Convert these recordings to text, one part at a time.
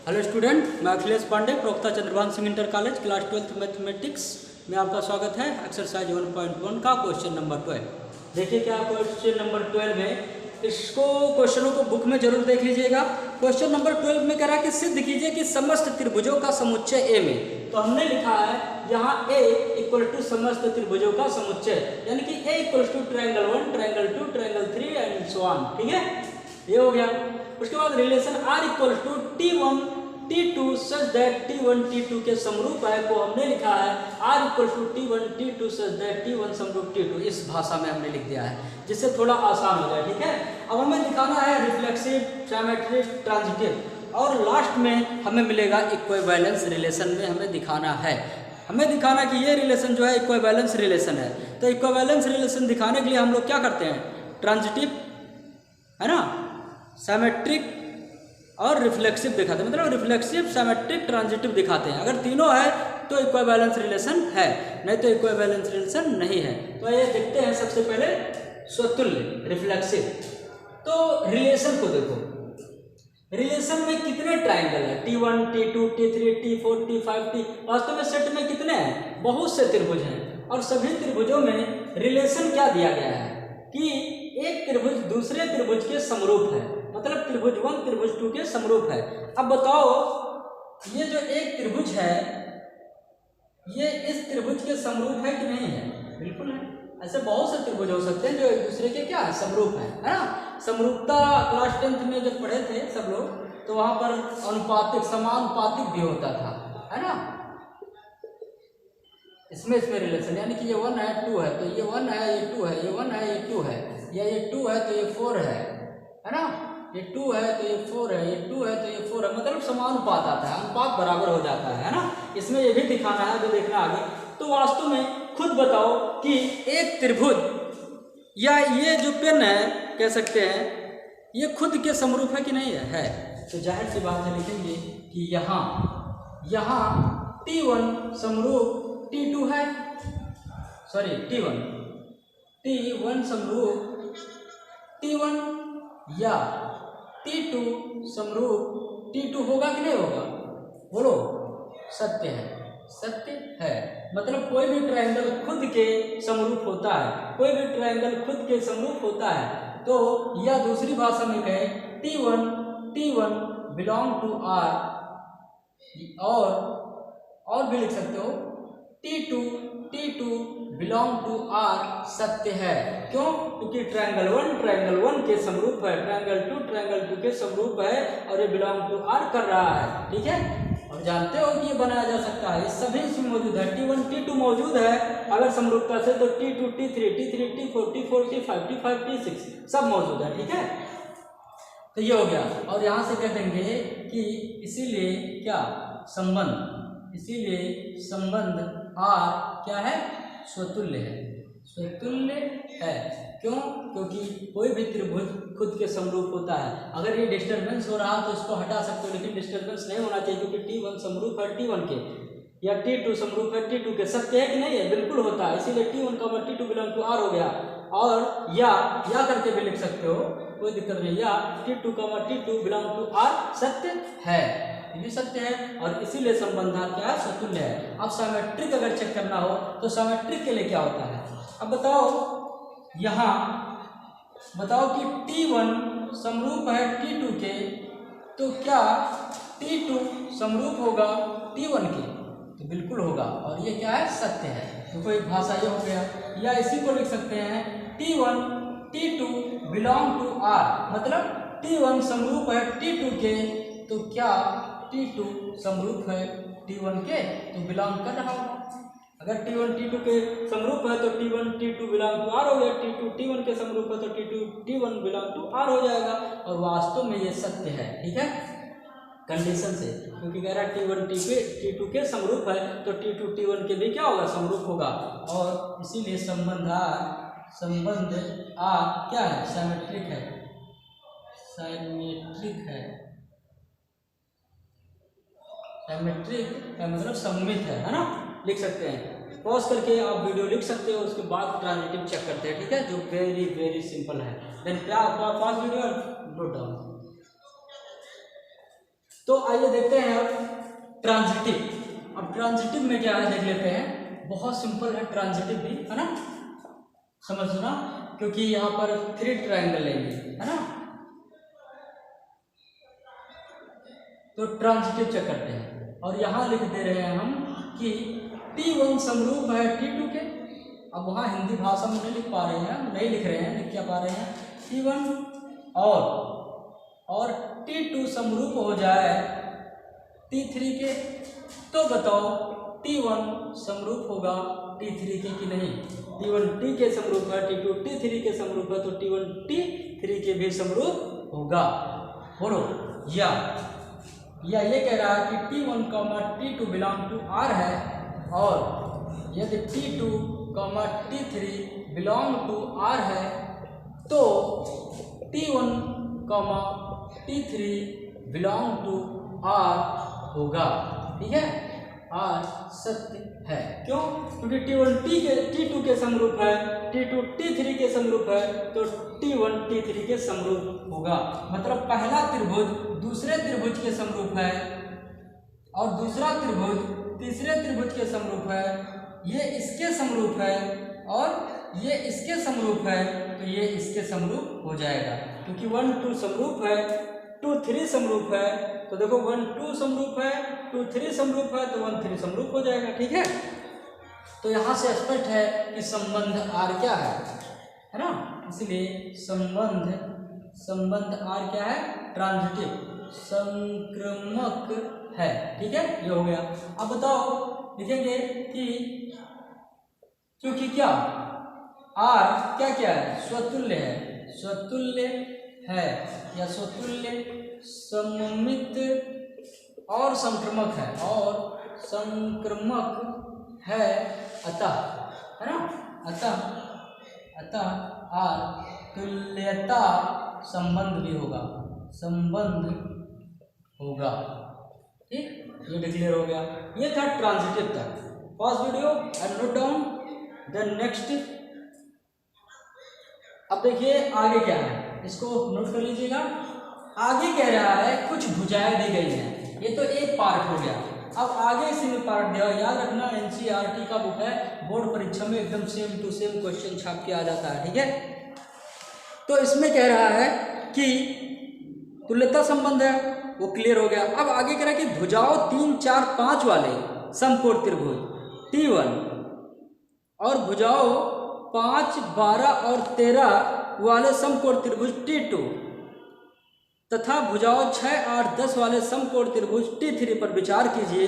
Hello student, मैं अखिलेश पांडे, प्रवक्ता Chandrabhan Singh inter college, class 12th mathematics में आपका स्वागत है। एक्सरसाइज 1.1 का क्वेश्चन नंबर 12। देखिए क्या क्वेश्चन नंबर 12 है, इसको क्वेश्चनों को बुक में जरूर देख लीजिएगा। क्वेश्चन नंबर 12 में कह रहा है कि सिद्ध कीजिए कि समस्त त्रिभुजों का समुच्चय ए में। तो हमने लिखा है यहाँ ए इक्वल टू समस्त त्रिभुजों का समुच्चय, यानी कि A equal to triangle 1, triangle 2, triangle 3 and so on. ठीक है, ये हो गया। उसके बाद relation R equal to T1 T2 such that T1 T2 के समरूप है को हमने लिखा है R equal to T1 T2 such that T1 समरूप T2। इस भाषा में हमने लिख दिया है जिससे थोड़ा आसान हो जाए। ठीक है, अब हमें दिखाना है रिफ्लेक्सिव, सिमेट्रिक, ट्रांजिटिव और लास्ट में हमें मिलेगा इक्विवेलेंस रिलेशन में हमें दिखाना है। हमें दिखाना कि ये रिलेशन जो है इक्विवेलेंस रिलेशन है। तो इक्विवेलेंस रिलेशन दिखाने के लिए हम लोग क्या करते हैं, ट्रांजिटिव है ना, सिमेट्रिक और रिफ्लेक्सिव दिखाते हैं, मतलब रिफ्लेक्सिव, सिमेट्रिक, ट्रांजिटिव दिखाते हैं। अगर तीनों है तो इक्विवेलेंस रिलेशन है, नहीं तो इक्विवेलेंस रिलेशन नहीं है। तो ये देखते हैं सबसे पहले स्वतुल्य रिफ्लेक्सिव। तो रिलेशन को देखो, रिलेशन में कितने ट्राइंगल है, T1 T2 T3 T4 T5 T। वास्तव में सेट में कितने हैं, बहुत से त्रिभुज हैं और सभी त्रिभुजों में रिलेशन क्या दिया गया है कि एक त्रिभुज दूसरे त्रिभुज के समरूप है, मतलब त्रिभुज 1 त्रिभुज 2 के समरूप है। अब बताओ ये जो एक त्रिभुज है ये इस त्रिभुज के समरूप है कि नहीं है? बिल्कुल है। ऐसे बहुत से त्रिभुज हो सकते हैं जो एक दूसरे के क्या है, समरूप है ना। समरूपता क्लास 10th में जब पढ़े थे सब लोग तो वहां पर अनुपातिक, समानुपातिक भी होता था, है ना। इसमें रिलेशन, यानी कि ये 1 है 2 है तो ये 1 है ये 2 है, ये 1 है ये 2 है, या ये 2 है तो ये 4 है ना। ये 2 है तो ये 4 है, ये 2 है तो ये 4 है, मतलब समानुपात आता है, अनुपात बराबर हो जाता है ना। इसमें ये भी दिखाना है, तो देखना आगे। तो वास्तव में खुद बताओ कि एक त्रिभुज या ये जो पेन है कह सकते हैं ये खुद के समरूप है कि नहीं है? तो जाहिर सी बात है लिखेंगे कि यहाँ T1 समरूप T2 है, सॉरी T1 समरूप T1 या T2 समरूप T2 होगा कि नहीं होगा? बोलो, सत्य है, सत्य है। मतलब कोई भी ट्रायंगल खुद के समरूप होता है, कोई भी ट्रायंगल खुद के समरूप होता है। तो या दूसरी भाषा में कहे T1 बिलोंग टू R, और भी लिख सकते हो T2 बिलोंग टू R सत्य है। क्यों? क्योंकि ट्रायंगल 1 के समरूप है, ट्रायंगल 2 के समरूप है और ये बिलोंग टू R कर रहा है। ठीक है, और जानते हो कि ये बनाया जा सकता है, ये सभी इसमें मौजूद है। T1 T2 मौजूद है अगर समरूपता से, तो T2 T3 T4 T5 T6 सब मौजूद है। ठीक है, तो ये हो गया। और यहाँ से कह देंगे कि इसीलिए क्या संबंध, इसीलिए संबंध R क्या है, स्वतुल्य है, स्वतुल्य है। क्यों? क्योंकि कोई भी त्रिभुज खुद के समरूप होता है। अगर ये डिस्टर्बेंस हो रहा तो इसको हटा सकते हो, लेकिन डिस्टर्बेंस नहीं होना चाहिए क्योंकि T1 समरूप है T1 के, या T2 समरूप है T2 के। सत्य है कि नहीं है? बिल्कुल होता है। इसीलिए T1 T2 belong to R हो गया। और या करके भी लिख सकते हो, कोई दिक्कत नहीं। या T2 बिलोंग टू R सत्य है, ये भी सत्य है। और इसीलिए संबंधार क्या है, स्वतुल्य है। अब सिमेट्रिक अगर चेक करना हो तो सिमेट्रिक के लिए क्या होता है? अब बताओ, यहाँ बताओ कि T1 समरूप है T2 के, तो क्या T2 समरूप होगा T1 के? तो बिल्कुल होगा, और ये क्या है, सत्य है। तो कोई भाषा ये हो गया। या इसी को लिख सकते हैं T2 बिलोंग टू R, मतलब T1 समरूप है T2 के, तो क्या T2 समरूप है T1 के? तो बिलोंग कर रहा होगा। अगर T1 T2 के समरूप है तो T1 T2 belong to R हो गया, T2 T1 के समरूप है तो T1 बिलोंग टू R हो जाएगा। और वास्तव में ये सत्य है। ठीक है, कंडीशन से, क्योंकि कह रहा है T1 T2 के समरूप है तो T2 T1 के भी क्या होगा, समरूप होगा। और इसीलिए संबंध R क्या है, सिमेट्रिक है, सिमेट्रिक है। सिमेट्रिक का मतलब सममित है ना, लिख सकते हैं। पॉज करके आप वीडियो लिख सकते हो, उसके बाद ट्रांजिटिव चेक करते हैं। ठीक है, जो वेरी सिंपल है। Then pause video, note down. तो आइए देखते हैं अब ट्रांजिटिव। अब ट्रांजिटिव में क्या है देख लेते हैं। बहुत सिंपल है ट्रांजिटिव भी, है ना, समझना, क्योंकि यहाँ पर 3 ट्रायंगल लेंगे, है ना। तो ट्रांजिटिव चेक करते हैं और यहाँ लिख दे रहे हैं हम कि T1 समरूप है T2 के। अब वहाँ हिंदी भाषा में नहीं लिख पा रहे हैं, नहीं लिख रहे हैं, लिख क्या पा रहे हैं, T1 और T2 समरूप हो जाए T3 के, तो बताओ T1 समरूप होगा T3 के कि नहीं। T1 T के समरूप है, T2 T3 के समरूप है, तो T1 T3 के भी समरूप होगा। बोलो या ये कह रहा है कि T1, T2 belong to R है, और यदि T2, T3 belong to R है तो T1, T3 belong to R होगा। ठीक है, R सत्य है। क्यों? क्योंकि T1 T2 के समरूप है, T2 T3 के समरूप है, तो T1 T3 के समरूप होगा। मतलब पहला त्रिभुज दूसरे त्रिभुज के समरूप है और दूसरा त्रिभुज तीसरे त्रिभुज के समरूप है, ये इसके समरूप है और ये इसके समरूप है, तो ये इसके समरूप हो जाएगा। क्योंकि 1 2 समरूप है, 2 3 समरूप है, तो देखो 1 2 समरूप है, 2 3 समरूप है, तो 1 3 समरूप हो जाएगा। ठीक है, तो यहाँ से स्पष्ट है कि संबंध R क्या है ना। इसलिए संबंध R क्या है, ट्रांजिटिव, संक्रमक है। ठीक है, ये हो गया। अब बताओ लिखेंगे कि क्योंकि क्या R क्या क्या है, स्वतुल्य है, स्वतुल्य है या स्वतुल्य, सममित और संक्रमक है, और संक्रमक है, अतः, है ना, अतः R तुल्यता संबंध भी होगा, संबंध होगा। ठीक, ये डिक्लेयर हो गया। ये था ट्रांजिटिव तक। Pause video and note down the next. अब देखिए आगे क्या है, इसको नोट कर लीजिएगा। आगे कह रहा है कुछ भुजाएं दी गई हैं, ये तो एक पार्ट हो गया। अब आगे इसी में पार्ट दिया, याद रखना NCERT का बुक है, बोर्ड परीक्षा में एकदम सेम टू सेम क्वेश्चन छाप के आ जाता है। ठीक है, तो इसमें कह रहा है कि तुल्यता संबंध है, वो क्लियर हो गया। अब आगे कह रहा है कि भुजाओं 3 4 5 वाले समकोण त्रिभुज T1 और भुजाओं 5 12 और 13 वाले समकोण त्रिभुज T2 तथा भुजाओं 6 8 10 वाले समकोण त्रिभुज T3 पर विचार कीजिए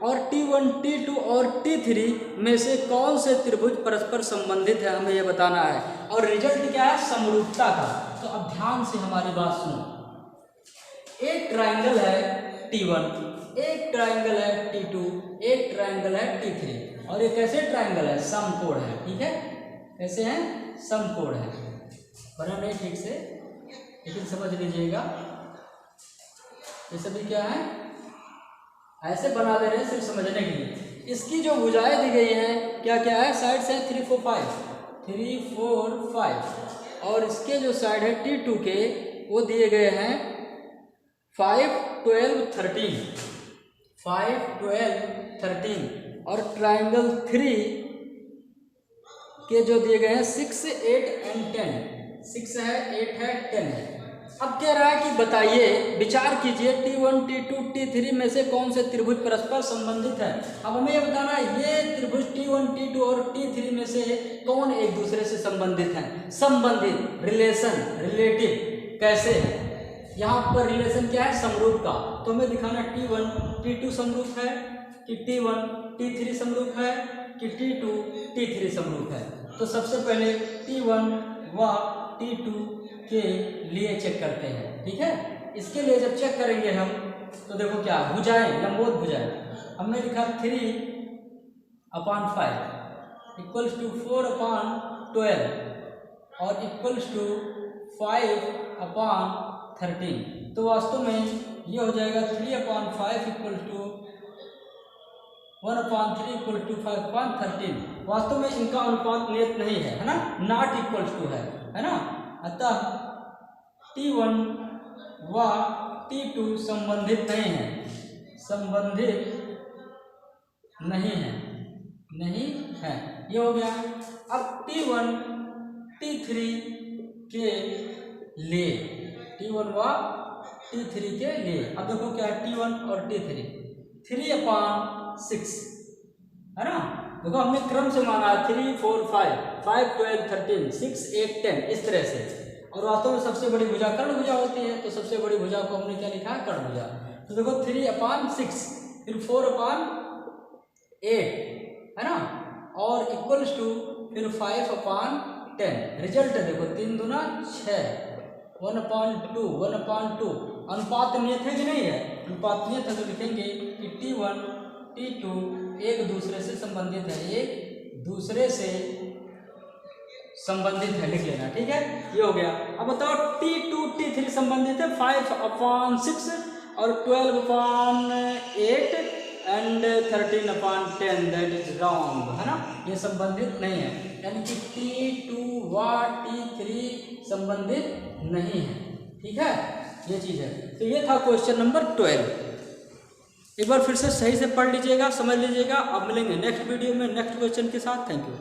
और T1 T2 और T3 में से कौन से त्रिभुज परस्पर संबंधित है, हमें यह बताना है। और रिजल्ट क्या है, समरूपता का। तो अब ध्यान से हमारी बात सुनो। एक ट्रायंगल है T1, एक ट्रायंगल है T2, एक ट्रायंगल है T3, और एक कैसे ट्रायंगल है, समकोण है। ठीक है, कैसे हैं, समकोण है। बना नहीं ठीक से, लेकिन समझ लीजिएगा। ये सभी क्या है, ऐसे बना दे रहे हैं सिर्फ समझने के लिए। इसकी जो भुजाएं दी गई हैं क्या क्या है, साइड से 3 4 5, और इसके जो साइड है T2 के वो दिए गए हैं 5 12 13, और ट्रायंगल 3 के जो दिए गए हैं 6 8 and 10, 6 है 8 है 10 है। अब कह रहा है कि बताइए, विचार कीजिए T1 T2 T3 में से कौन से त्रिभुज परस्पर संबंधित है। अब हमें यह बताना है ये त्रिभुज T1 T2 और T3 में से कौन एक दूसरे से संबंधित हैं। संबंधित, रिलेशन, रिलेटिव कैसे है, यहाँ पर रिलेशन क्या है, समरूप का। तो हमें दिखाना T1 T2 समरूप है कि T1 T3 समरूप है कि T2 T3 समरूप है। तो सबसे पहले T1 व T2 के लिए चेक करते हैं। ठीक है, इसके लिए जब चेक करेंगे हम तो देखो क्या, भुजाएं, लंबवत भुजाएं। हमने लिखा 3/5 इक्वल्स टू 4/12 और इक्वल्स टू 5/13। तो वास्तव में ये हो जाएगा 3/5 इक्वल टू 1/3 इक्वल टू 5/13। वास्तव में इनका अनुपात नियत नहीं है, है ना, नॉट इक्वल टू है ना। अतः T1 व T2 संबंधित नहीं है, संबंधित नहीं है, नहीं है, ये हो गया। अब T1 T3 के लिए, T1 व T3 के लिए, अब देखो क्या है T1 और T3, 3/6 है ना। देखो हमने क्रम से माना 3 4 5 5 12 13 6 8 10 इस तरह से, और वास्तव में सबसे बड़ी भुजा कर्ण भुजा होती है, तो सबसे बड़ी भुजा को हमने क्या लिखा है, कर्ण भुजा। तो देखो 3/6 फिर 4/8 है ना, और इक्वल्स टू फिर 5/10। रिजल्ट देखो 3 दूना 6, 1/2 1/2। अनुपात नियत है कि नहीं है, अनुपात नियत है तो लिखेंगे कि T1 T2 एक दूसरे से संबंधित है, एक दूसरे से संबंधित है, लिख लेना, ठीक है। ये हो गया। अब बताओ T2 T3 संबंधित है 5/6 और 12/8 एंड 13/10, दैट इज रॉन्ग, है ना, ये संबंधित नहीं है, यानी कि T2 व T3 संबंधित नहीं है, ठीक है, ये चीज है। तो ये था क्वेश्चन नंबर 12। एक बार फिर से सही से पढ़ लीजिएगा, समझ लीजिएगा। अब मिलेंगे नेक्स्ट वीडियो में नेक्स्ट क्वेश्चन के साथ। Thank you.